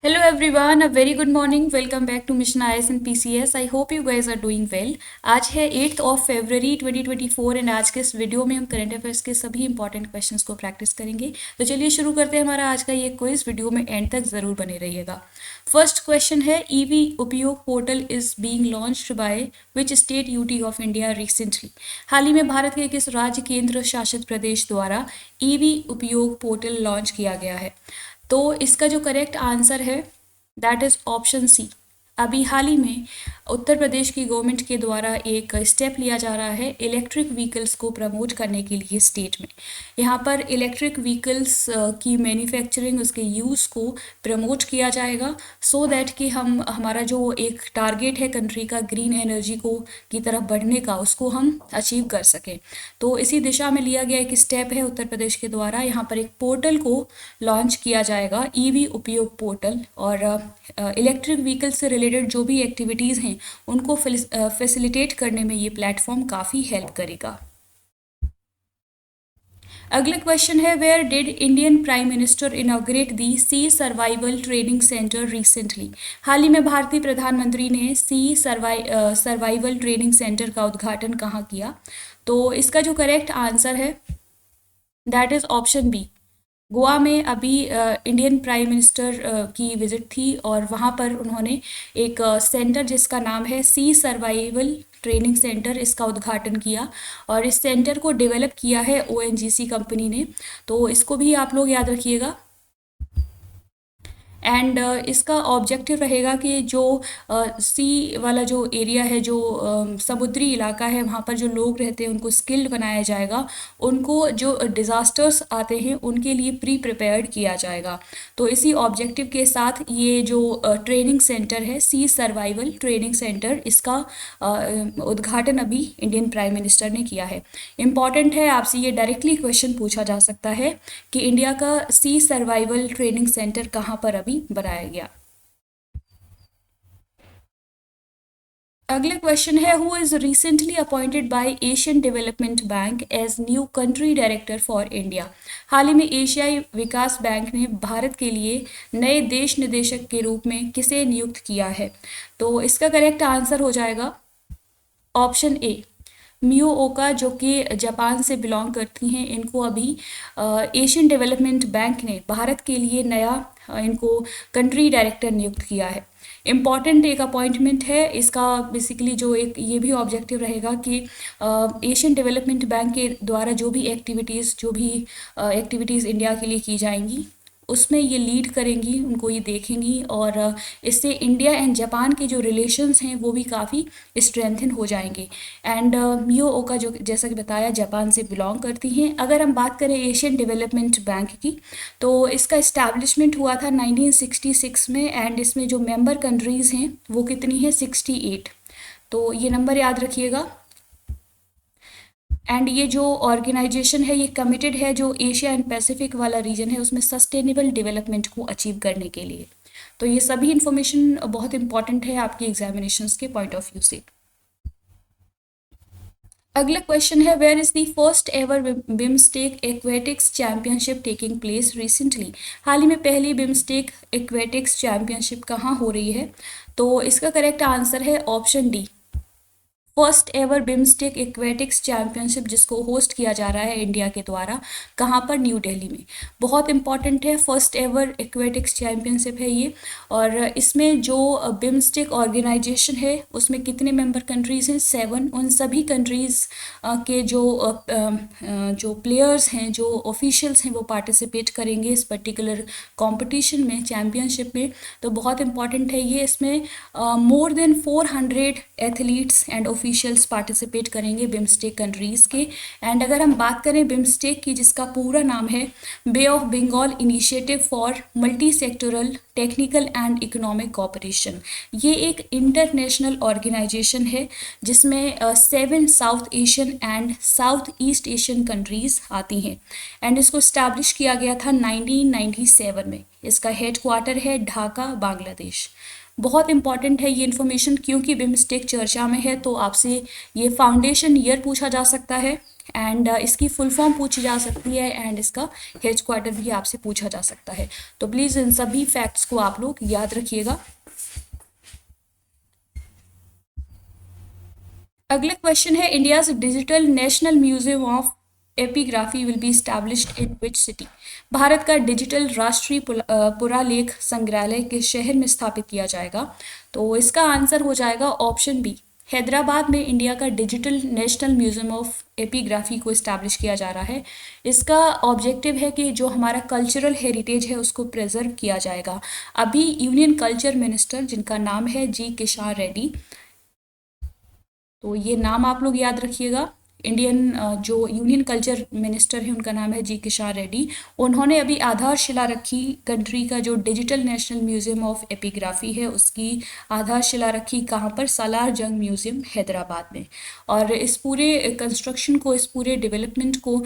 Hello everyone, a very good morning. Welcome back to Mission IS and PCS. I hope you guys are doing well. आज है 8th of February 2024 and आज के इस video में हम current affairs के सभी इंपॉर्टेंट क्वेश्चंस को प्रैक्टिस करेंगे। तो चलिए शुरू करते हैं हमारा आज का ये क्विज। वीडियो में एंड तक ज़रूर बने रहिएगा। फर्स्ट क्वेश्चन है EV Upyog portal is being launched by which state UT of India recently. हाल ही में भारत के किस राज्य केंद्र शासित प्रदेश द्वारा ईवी उपयोग पोर्टल लॉन्च किया गया है? तो इसका जो करेक्ट आंसर है दैट इज ऑप्शन सी। अभी हाल ही में उत्तर प्रदेश की गवर्नमेंट के द्वारा एक स्टेप लिया जा रहा है इलेक्ट्रिक व्हीकल्स को प्रमोट करने के लिए स्टेट में। यहाँ पर इलेक्ट्रिक व्हीकल्स की मैन्युफैक्चरिंग उसके यूज़ को प्रमोट किया जाएगा सो दैट कि हम हमारा जो एक टारगेट है कंट्री का ग्रीन एनर्जी को की तरफ बढ़ने का उसको हम अचीव कर सकें। तो इसी दिशा में लिया गया एक स्टेप है उत्तर प्रदेश के द्वारा। यहाँ पर एक पोर्टल को लॉन्च किया जाएगा ईवी उपयोग पोर्टल, और इलेक्ट्रिक व्हीकल से रिलेटेड जो भी एक्टिविटीज़ हैं उनको फैसिलिटेट करने में ये प्लेटफॉर्म काफ़ी हेल्प करेगा। अगला क्वेश्चन है where did Indian prime minister inaugurate the sea survival training centre recently. हाल ही में भारतीय प्रधानमंत्री ने सी सर्वाइवल ट्रेनिंग सेंटर का उद्घाटन कहाँ किया? तो इसका जो करेक्ट आंसर है that is option B. Goa में अभी इंडियन प्राइम मिनिस्टर की विजिट थी और वहाँ पर उन्होंने एक सेंटर जिसका नाम है सी सर्वाइवल ट्रेनिंग सेंटर, इसका उद्घाटन किया और इस सेंटर को डेवलप किया है ओएनजीसी कंपनी ने। तो इसको भी आप लोग याद रखिएगा। एंड इसका ऑब्जेक्टिव रहेगा कि जो सी वाला जो एरिया है, जो समुद्री इलाका है, वहाँ पर जो लोग रहते हैं उनको स्किल्ड बनाया जाएगा, उनको जो डिज़ास्टर्स आते हैं उनके लिए प्री प्रिपेयर्ड किया जाएगा। तो इसी ऑब्जेक्टिव के साथ ये जो ट्रेनिंग सेंटर है सी सर्वाइवल ट्रेनिंग सेंटर, इसका उद्घाटन अभी इंडियन प्राइम मिनिस्टर ने किया है। इम्पॉर्टेंट है, आपसे ये डायरेक्टली क्वेश्चन पूछा जा सकता है कि इंडिया का सी सर्वाइवल ट्रेनिंग सेंटर कहाँ पर अभी बनाया गया। अगला क्वेश्चन है who is recently appointed by Asian Development Bank as new country director for India. हाल ही में एशियाई विकास बैंक ने भारत के लिए नए देश निदेशक के रूप में किसे नियुक्त किया है? तो इसका करेक्ट आंसर हो जाएगा ऑप्शन ए मियो ओका, जो कि जापान से बिलोंग करती हैं। इनको अभी एशियन डेवलपमेंट बैंक ने भारत के लिए नया इनको कंट्री डायरेक्टर नियुक्त किया है। इम्पॉर्टेंट एक अपॉइंटमेंट है इसका। बेसिकली जो एक ये भी ऑब्जेक्टिव रहेगा कि एशियन डेवलपमेंट बैंक के द्वारा जो भी एक्टिविटीज़ इंडिया के लिए की जाएंगी उसमें ये लीड करेंगी, उनको ये देखेंगी और इससे इंडिया एंड जापान के जो रिलेशंस हैं वो भी काफ़ी स्ट्रेंथन हो जाएंगे। एंड मियो ओका जो जैसा कि बताया जापान से बिलोंग करती हैं। अगर हम बात करें एशियन डेवलपमेंट बैंक की, तो इसका इस्टेब्लिशमेंट हुआ था 1966 में एंड इसमें जो मेंबर कंट्रीज़ हैं वो कितनी है 68। तो ये नंबर याद रखिएगा। एंड ये जो ऑर्गेनाइजेशन है ये कमिटेड है जो एशिया एंड पैसिफिक वाला रीजन है उसमें सस्टेनेबल डेवलपमेंट को अचीव करने के लिए। तो ये सभी इंफॉर्मेशन बहुत इंपॉर्टेंट है आपकी एग्जामिनेशंस के पॉइंट ऑफ व्यू से। अगला क्वेश्चन है where is the first ever BIMSTEC aquatics championship taking place recently. हाल ही में पहली बिम्स्टेक एक्वेटिक्स चैंपियनशिप कहाँ हो रही है? तो इसका करेक्ट आंसर है option D. First ever BIMSTEC aquatics championship जिसको होस्ट किया जा रहा है इंडिया के द्वारा, कहाँ पर? न्यू दिल्ली में। बहुत इंपॉर्टेंट है, फर्स्ट एवर एक्वेटिक्स चैंपियनशिप है ये। और इसमें जो बिम्स्टेक ऑर्गेनाइजेशन है उसमें कितने मेंबर कंट्रीज़ हैं? 7। उन सभी कंट्रीज़ के जो प्लेयर्स हैं, जो ऑफिशियल्स हैं वो पार्टिसिपेट करेंगे इस पर्टिकुलर कॉम्पिटिशन में, चैम्पियनशिप में। तो बहुत इंपॉर्टेंट है ये। इसमें more than 400 athletes and officials participate करेंगे बिम्स्टेक कंट्रीज़ के। एंड अगर हम बात करें बिम्स्टेक की, जिसका पूरा नाम है Bay of Bengal Initiative for Multi Sectoral Technical and Economic Cooperation, ये एक इंटरनेशनल ऑर्गेनाइजेशन है जिसमें 7 South Asian and South East Asian countries आती हैं। एंड इसको इस्टेब्लिश किया गया था 1997 में। इसका हेड क्वार्टर है ढाका, बांग्लादेश। बहुत इंपॉर्टेंट है ये इन्फॉर्मेशन क्योंकि बिम्स्टेक चर्चा में है, तो आपसे ये फाउंडेशन ईयर पूछा जा सकता है एंड इसकी फुल फॉर्म पूछी जा सकती है एंड इसका हेड क्वार्टर भी आपसे पूछा जा सकता है। तो प्लीज़ इन सभी फैक्ट्स को आप लोग याद रखिएगा। अगला क्वेश्चन है, India's digital national museum of epigraphy will be established in which city. Bharat का डिजिटल राष्ट्रीय पुरालेख संग्रहालय किस शहर में स्थापित किया जाएगा? तो इसका आंसर हो जाएगा ऑप्शन बी, हैदराबाद में इंडिया का digital national museum of epigraphy को इस्टेब्लिश किया जा रहा है। इसका ऑब्जेक्टिव है कि जो हमारा कल्चरल हेरिटेज है उसको प्रिजर्व किया जाएगा। अभी यूनियन कल्चर मिनिस्टर जिनका नाम है जी किशन रेड्डी, तो ये नाम आप लोग याद रखिएगा। इंडियन जो यूनियन कल्चर मिनिस्टर है उनका नाम है जी किशन रेड्डी। उन्होंने अभी आधारशिला रखी, कंट्री का जो digital national museum of epigraphy है उसकी आधारशिला रखी कहाँ पर? सालार जंग म्यूजियम हैदराबाद में। और इस पूरे कंस्ट्रक्शन को, इस पूरे डेवलपमेंट को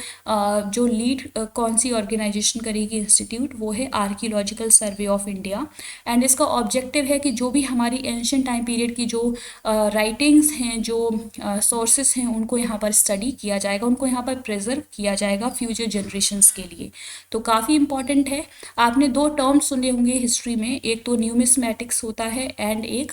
जो लीड कौन सी ऑर्गेनाइजेशन करेगी, इंस्टीट्यूट, वो है archaeological survey of India. And इसका ऑब्जेक्टिव है कि जो भी हमारी एंशियंट टाइम पीरियड की जो राइटिंग्स हैं, जो सोर्सेस हैं, उनको यहाँ पर स्टडी किया जाएगा, उनको यहाँ पर प्रिजर्व किया जाएगा फ्यूचर जनरेशन्स के लिए। तो काफ़ी इंपॉर्टेंट है। आपने दो टर्म्स सुने होंगे हिस्ट्री में, एक तो न्यूमिस्मैटिक्स होता है एंड एक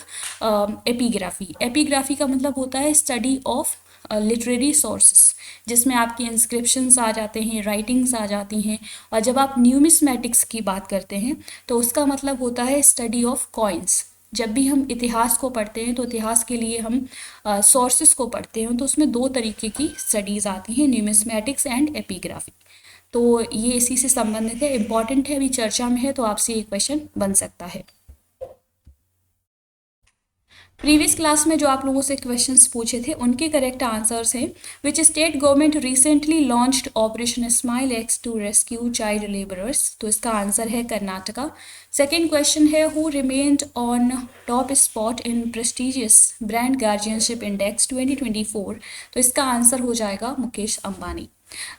एपिग्राफी। एपिग्राफी का मतलब होता है स्टडी ऑफ लिटरेरी सोर्सेस, जिसमें आपकी इंस्क्रिप्शंस आ जाते हैं, राइटिंग्स आ जाती हैं। और जब आप न्यूमिस्मैटिक्स की बात करते हैं तो उसका मतलब होता है स्टडी ऑफ कॉइन्स। जब भी हम इतिहास को पढ़ते हैं तो इतिहास के लिए हम सोर्सेस को पढ़ते हैं, तो उसमें दो तरीके की स्टडीज़ आती हैं, न्यूमिस्मैटिक्स एंड एपिग्राफी। तो ये इसी से संबंधित है, इम्पॉर्टेंट है, अभी चर्चा में है, तो आपसे ये क्वेश्चन बन सकता है। प्रीवियस क्लास में जो आप लोगों से क्वेश्चंस पूछे थे उनके करेक्ट आंसर्स हैं, which state government recently launched operation smile X to rescue child labourers. तो इसका आंसर है कर्नाटका। सेकेंड क्वेश्चन है, who remained on top spot in prestigious brand guardianship index 2024। तो इसका आंसर हो जाएगा मुकेश अंबानी।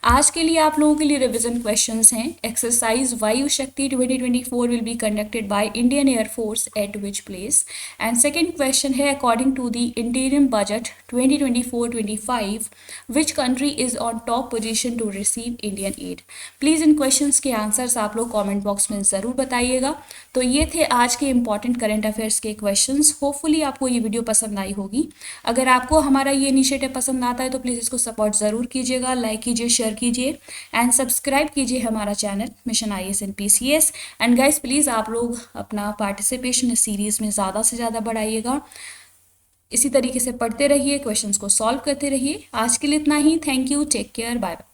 आज के लिए आप लोगों के लिए रिवीजन क्वेश्चंस हैं। Exercise Vayu Shakti 2024 will be conducted by Indian air force at which place. And second question है, according to the interim budget 2024-25 which country is on top position to receive Indian aid. Please इन questions के answers आप लोग comment box में ज़रूर बताइएगा। तो ये थे आज के इंपॉर्टेंट करंट अफेयर्स के क्वेश्चंस। होपफुली आपको ये वीडियो पसंद आई होगी। अगर आपको हमारा ये इनिशिएटिव पसंद आता है तो प्लीज़ इसको सपोर्ट ज़रूर कीजिएगा, लाइक कीजिए, शेयर कीजिए एंड सब्सक्राइब कीजिए हमारा channel mission IAS and PCS। And guys please आप लोग अपना पार्टिसिपेशन इस सीरीज़ में ज़्यादा से ज़्यादा बढ़ाइएगा। इसी तरीके से पढ़ते रहिए, क्वेश्चंस को सॉल्व करते रहिए। आज के लिए इतना ही। Thank you, take care, bye bye.